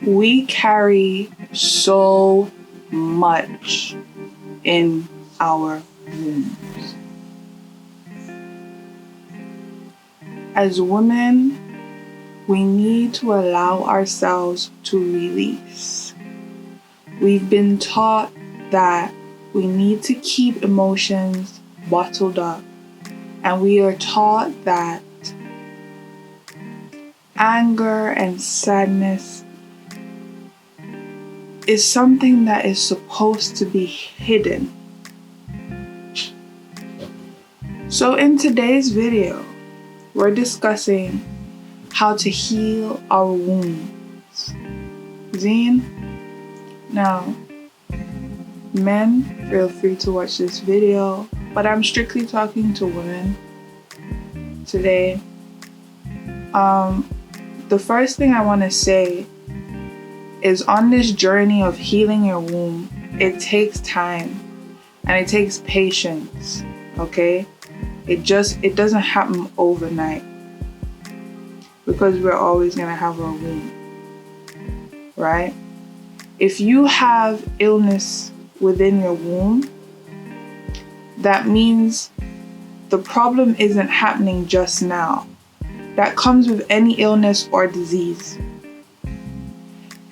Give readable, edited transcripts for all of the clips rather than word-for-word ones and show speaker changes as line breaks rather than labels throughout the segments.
We carry so much in our wombs. As women, we need to allow ourselves to release. We've been taught that we need to keep emotions bottled up, and we are taught that anger and sadness is something that is supposed to be hidden. So in today's video, we're discussing how to heal our wounds. Zine? Now, men, feel free to watch this video, but I'm strictly talking to women today. The first thing I want to say is, on this journey of healing your womb, it takes time and it takes patience, okay? It doesn't happen overnight, because we're always gonna have our womb, right? If you have illness within your womb, that means the problem isn't happening just now. That comes with any illness or disease.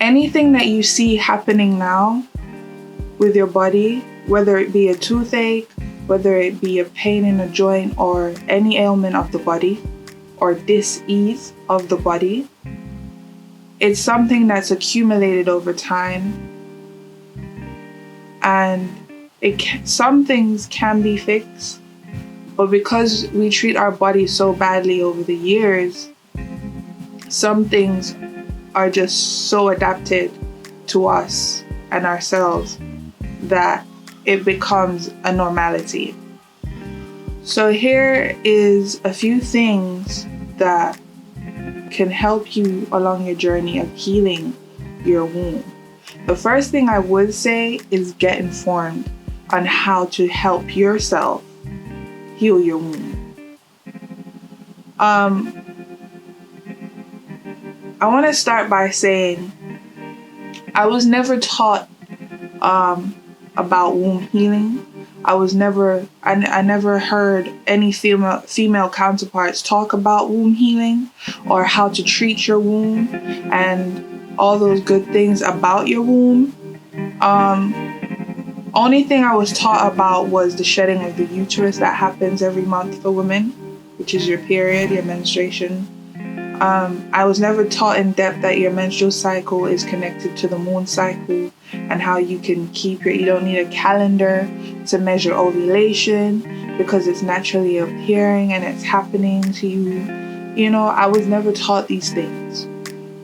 Anything that you see happening now with your body, whether it be a toothache, whether it be a pain in a joint, or any ailment of the body, or dis-ease of the body, it's something that's accumulated over time, and some things can be fixed, but because we treat our body so badly over the years, some things are just so adapted to us and ourselves that it becomes a normality. So here is a few things that can help you along your journey of healing your womb. The first thing I would say is get informed on how to help yourself heal your womb. I want to start by saying I was never taught about womb healing. I never heard any female counterparts talk about womb healing or how to treat your womb and all those good things about your womb. Only thing I was taught about was the shedding of the uterus that happens every month for women, which is your period, your menstruation. I was never taught in depth that your menstrual cycle is connected to the moon cycle and how you can you don't need a calendar to measure ovulation because it's naturally appearing and it's happening to you. You know, I was never taught these things.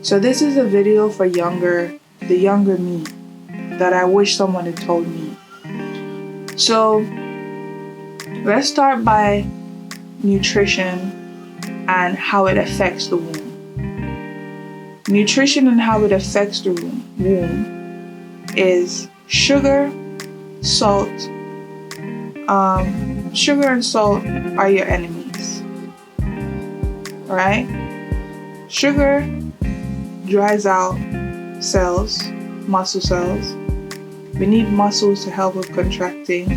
So this is a video for the younger me that I wish someone had told me. So let's start by nutrition and how it affects the womb. Nutrition and how it affects the womb is sugar, salt. Sugar and salt are your enemies. Alright? Sugar dries out cells, muscle cells. We need muscles to help with contracting.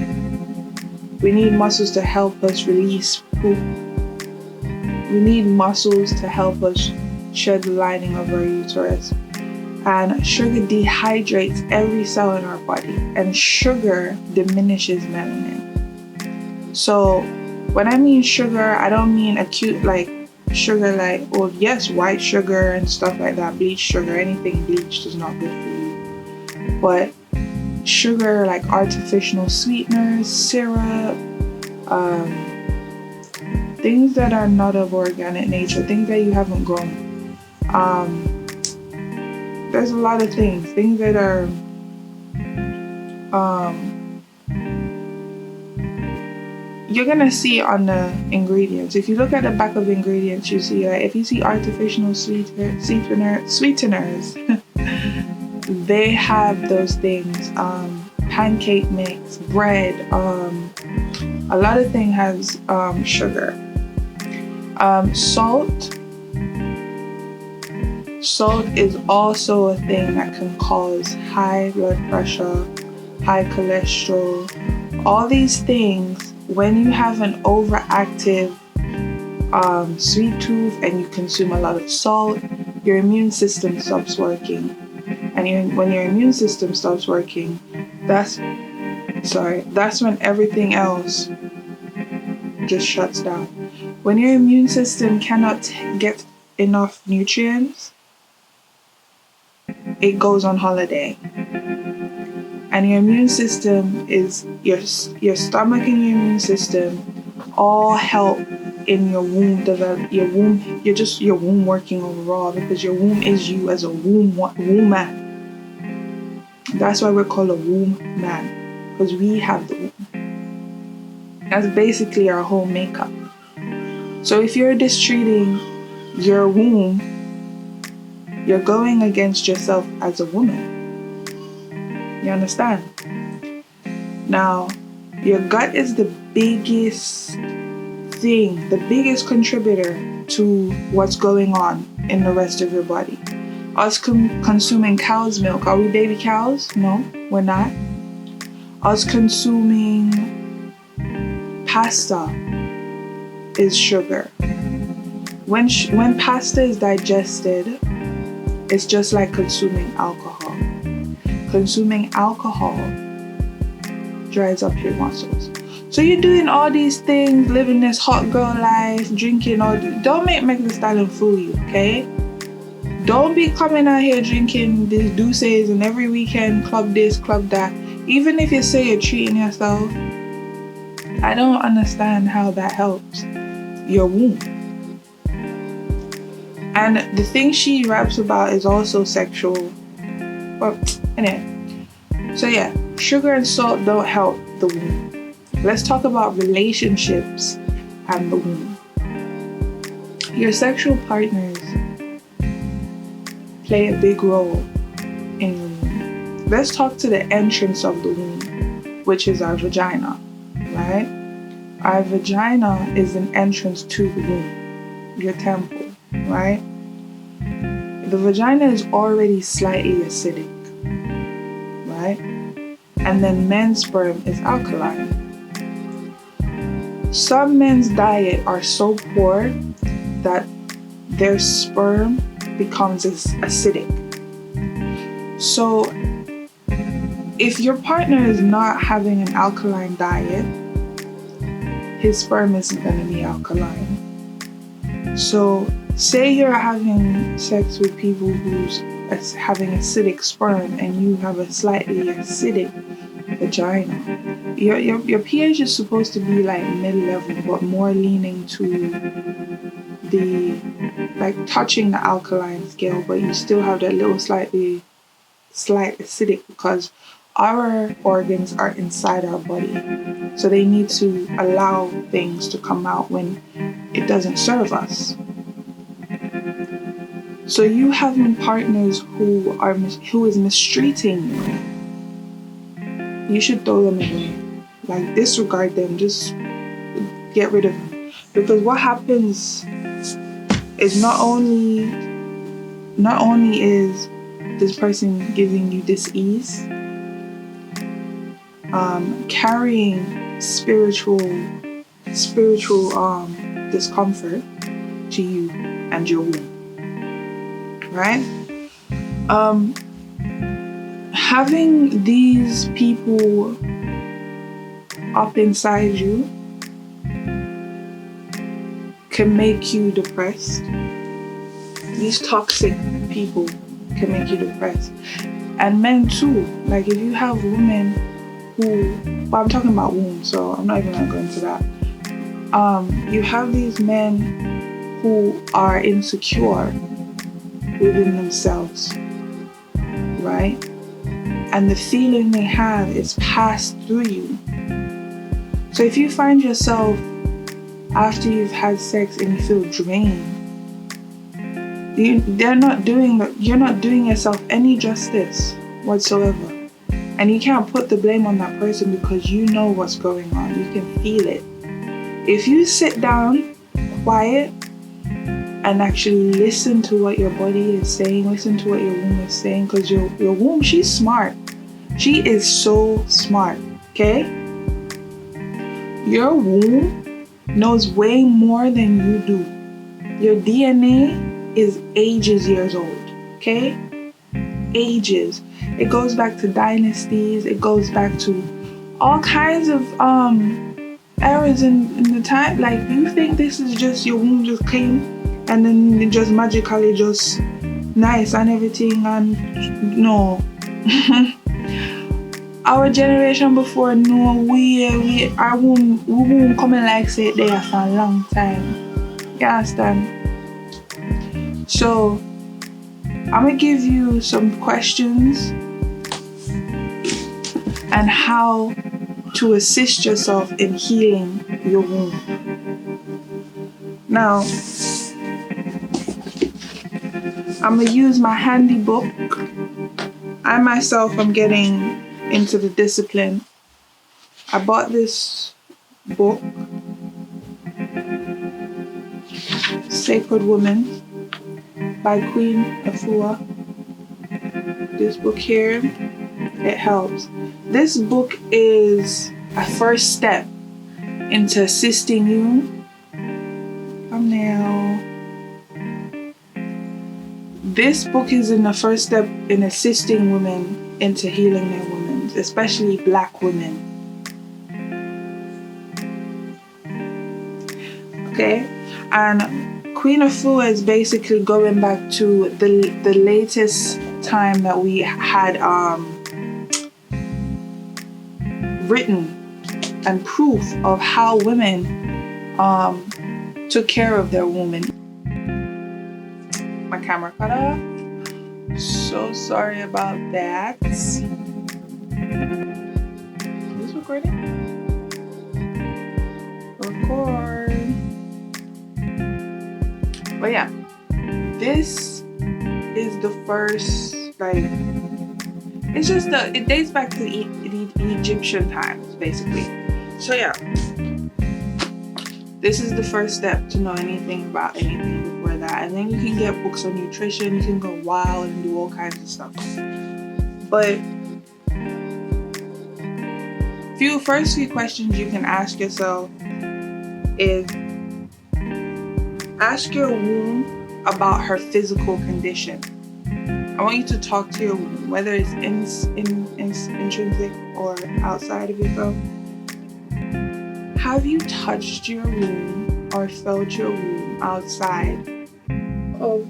We need muscles to help us release poop. We need muscles to help us shed the lining of our uterus. And sugar dehydrates every cell in our body, and sugar diminishes melanin. So when I mean sugar, I don't mean acute like sugar like, oh yes, white sugar and stuff like that, bleached sugar. Anything bleached is not good for you. But sugar like artificial sweeteners, syrup, things that are not of organic nature, things that you haven't grown. There's a lot of things that are you're gonna see on the ingredients. If you look at the back of the ingredients, you see if you see artificial sweeteners, they have those things. Pancake mix, bread, a lot of things has sugar. Salt Salt is also a thing that can cause high blood pressure, high cholesterol. All these things, when you have an overactive sweet tooth and you consume a lot of salt, your immune system stops working. And when your immune system stops working, that's when everything else just shuts down. When your immune system cannot get enough nutrients, it goes on holiday. And your immune system is your stomach and your immune system all help in your womb develop your womb working overall, because your womb is you as a womb man. That's why we're called a womb man, because we have the womb. That's basically our whole makeup. So if you're mistreating your womb, you're going against yourself as a woman. You understand? Now, your gut is the biggest thing, the biggest contributor to what's going on in the rest of your body. Us consuming cow's milk, are we baby cows? No, we're not. Us consuming pasta is sugar. When pasta is digested, it's just like consuming alcohol. Consuming alcohol dries up your muscles. So you're doing all these things, living this hot girl life, drinking all this. Don't make the stallion fool you, okay? Don't be coming out here drinking these douces and every weekend club this, club that. Even if you say you're treating yourself, I don't understand how that helps your womb. And the thing she raps about is also sexual. Well, anyway. So yeah, sugar and salt don't help the womb. Let's talk about relationships and the womb. Your sexual partners play a big role in your womb. Let's talk to the entrance of the womb, which is our vagina, right? Our vagina is an entrance to the womb, your temple, right? The vagina is already slightly acidic, right? And then men's sperm is alkaline. Some men's diet are so poor that their sperm becomes acidic. So if your partner is not having an alkaline diet, his sperm isn't going to be alkaline. So say you're having sex with people who's having acidic sperm and you have a slightly acidic vagina. Your pH is supposed to be like mid-level, but more leaning to the, like touching the alkaline scale, but you still have that little slight acidic, because our organs are inside our body. So they need to allow things to come out when it doesn't serve us. So you having partners who is mistreating you should throw them away. Like, disregard them, just get rid of them. Because what happens is not only is this person giving you dis-ease, carrying spiritual discomfort to you and your womb, right? Having these people up inside you can make you depressed. These toxic people can make you depressed. And men too. Like, if you have women who, well, I'm talking about womb, so I'm not even gonna go into that. You have these men who are insecure within themselves, right? And the feeling they have is passed through you. So if you find yourself after you've had sex and you feel drained, you're not doing yourself any justice whatsoever. And you can't put the blame on that person, because you know what's going on. You can feel it. If you sit down quiet and actually listen to what your body is saying, listen to what your womb is saying, because your womb, she's smart. She is so smart, okay? Your womb knows way more than you do. Your DNA is ages years old, okay? Ages. It goes back to dynasties. It goes back to all kinds of eras in the time. Like, you think this is just your womb just came and then it just magically just nice and everything, and no. Our generation before, no, our womb coming like say there for a long time. You understand? So I'm gonna give you some questions and how to assist yourself in healing your womb. Now, I'm gonna use my handy book. I myself am getting into the discipline. I bought this book, Sacred Woman by Queen Afua. This book here, it helps. This book is a first step into assisting you. Thumbnail. This book is in the first step in assisting women into healing their women, especially Black women. Okay? And Queen Afua is basically going back to the latest time that we had written and proof of how women took care of their woman. My camera cut off. So sorry about that. Is this recording? Record. But yeah, this is the first, like, it's just it dates back to the Egyptian times, basically. So yeah, this is the first step to know anything about anything before that. And then you can get books on nutrition, you can go wild and do all kinds of stuff. But first few questions you can ask yourself is, ask your womb about her physical condition. I want you to talk to your womb, whether it's intrinsic or outside of yourself. Have you touched your womb or felt your womb outside of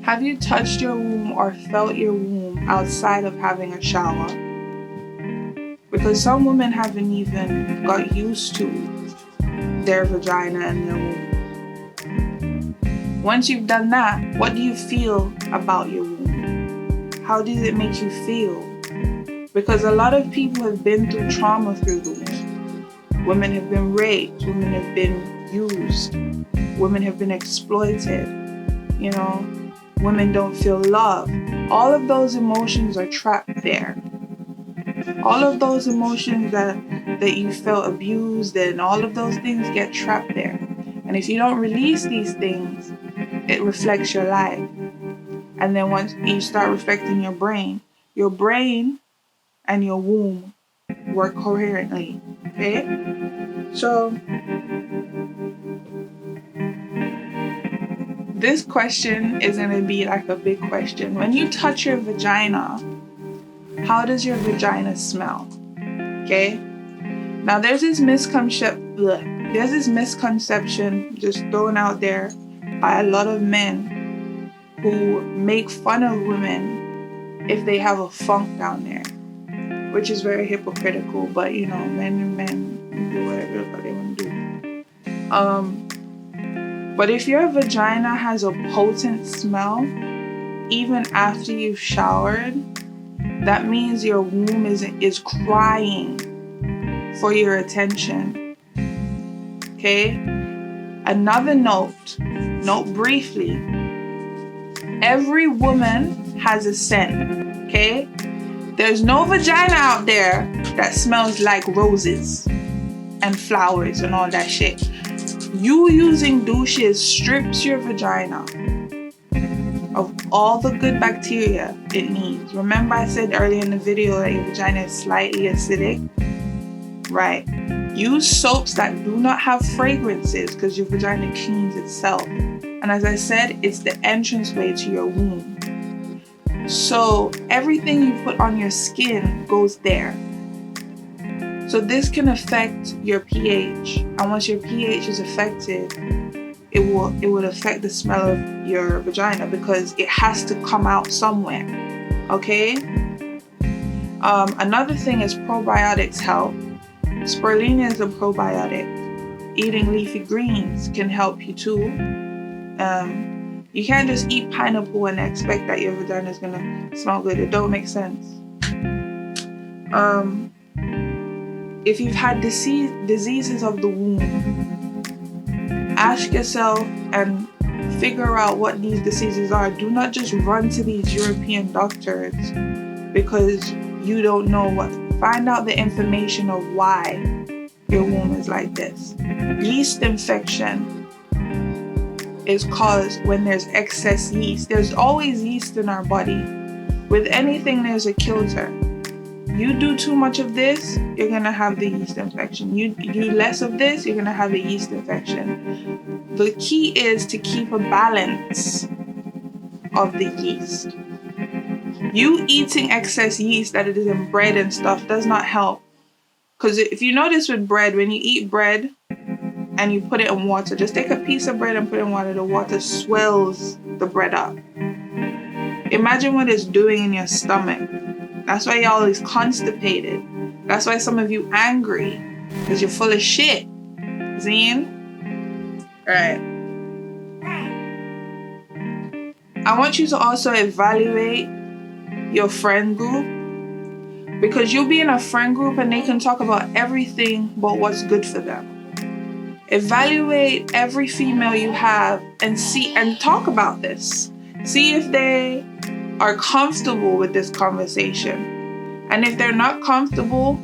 Have you touched your womb or felt your womb outside of having a shower? Because some women haven't even got used to their vagina and their womb. Once you've done that, what do you feel about your womb? How does it make you feel? Because a lot of people have been through trauma through the womb. Women have been raped, women have been used, women have been exploited, you know, women don't feel love. All of those emotions are trapped there. All of those emotions that you felt abused and all of those things get trapped there. And if you don't release these things, it reflects your life. And then once you start reflecting your brain and your womb work coherently. Okay? So this question is going to be like a big question. When you touch your vagina, how does your vagina smell? Okay? Now there's this misconception just thrown out there by a lot of men who make fun of women if they have a funk down there, which is very hypocritical, but you know, men do whatever they want to do. But if your vagina has a potent smell, even after you've showered, that means your womb is crying for your attention. Okay? Another note briefly. Every woman has a scent. Okay? There's no vagina out there that smells like roses and flowers and all that shit. You using douches strips your vagina of all the good bacteria it needs. Remember I said earlier in the video that your vagina is slightly acidic? Right. Use soaps that do not have fragrances because your vagina cleans itself. And as I said, it's the entranceway to your womb. So everything you put on your skin goes there. So this can affect your pH. And once your pH is affected, it would affect the smell of your vagina because it has to come out somewhere. Okay? Another thing is probiotics help. Spirulina is a probiotic. Eating leafy greens can help you too. You can't just eat pineapple and expect that your vagina is gonna smell good. It don't make sense. If you've had diseases of the womb, ask yourself and figure out what these diseases are. Do not just run to these European doctors because you don't know what. Find out the information of why your womb is like this. Yeast infection is caused when there's excess yeast. There's always yeast in our body. With anything, there's a kilter. You do too much of this, you're gonna have the yeast infection. You do less of this, you're gonna have a yeast infection. The key is to keep a balance of the yeast. You eating excess yeast that it is in bread and stuff does not help. Because if you notice with bread, when you eat bread and you put it in water, just take a piece of bread and put it in water, the water swells the bread up. Imagine what it's doing in your stomach. That's why you're always constipated. That's why some of you angry, because you're full of shit. Zine? Alright. I want you to also evaluate your friend group, because you'll be in a friend group and they can talk about everything but what's good for them. Evaluate every female you have and see and talk about this. See if they are comfortable with this conversation. And if they're not comfortable,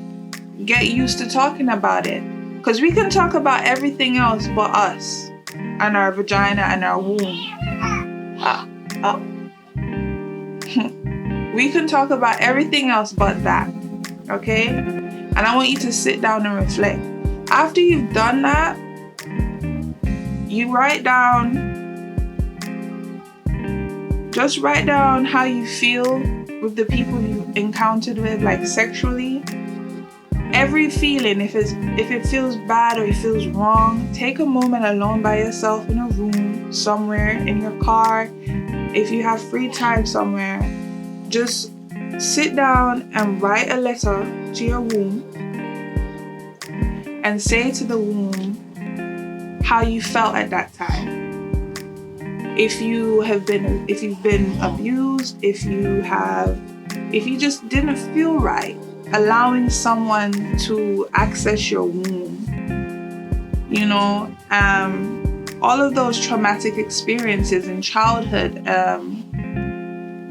get used to talking about it. Because we can talk about everything else but us and our vagina and our womb. We can talk about everything else but that. Okay? And I want you to sit down and reflect. After you've done that, you write down how you feel with the people you've encountered with, like sexually. Every feeling, if it feels bad or it feels wrong, take a moment alone by yourself in a room, somewhere, in your car. If you have free time somewhere, just sit down and write a letter to your womb and say to the womb how you felt at that time. If you've been abused, if you just didn't feel right, allowing someone to access your womb, all of those traumatic experiences in childhood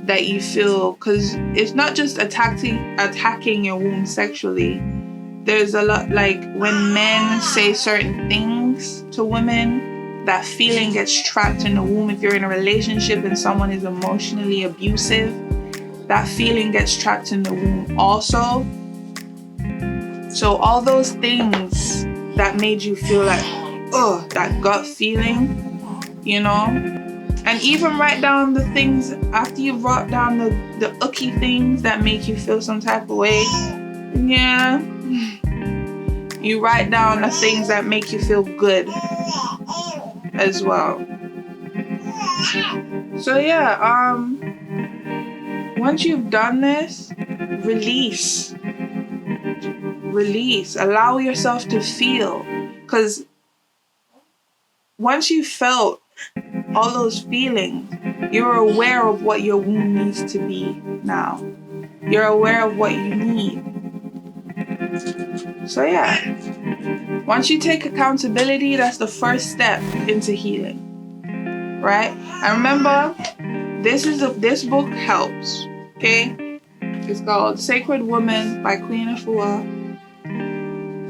that you feel, because it's not just attacking your womb sexually. There's a lot, like when men say certain things to women, that feeling gets trapped in the womb. If you're in a relationship and someone is emotionally abusive, that feeling gets trapped in the womb also. So all those things that made you feel like, that gut feeling, and even write down the things after you've wrote down the icky things that make you feel some type of way. Yeah. You write down the things that make you feel good as well. So yeah, once you've done this, release. Allow yourself to feel, because once you felt all those feelings, you're aware of what your womb needs to be now. You're aware of what you need. So yeah, once you take accountability, that's the first step into healing, right? And remember, this book helps, okay? It's called Sacred Woman by Queen Afua.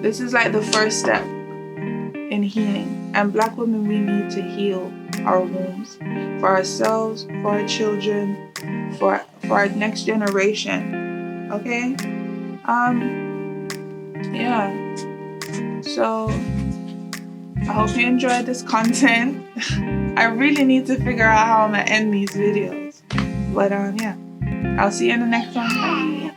This is like the first step in healing. And Black women, we need to heal our wombs for ourselves, for our children, for our next generation. Okay? Yeah. So I hope you enjoyed this content. I really need to figure out how I'm gonna end these videos. But yeah. I'll see you in the next one. Bye.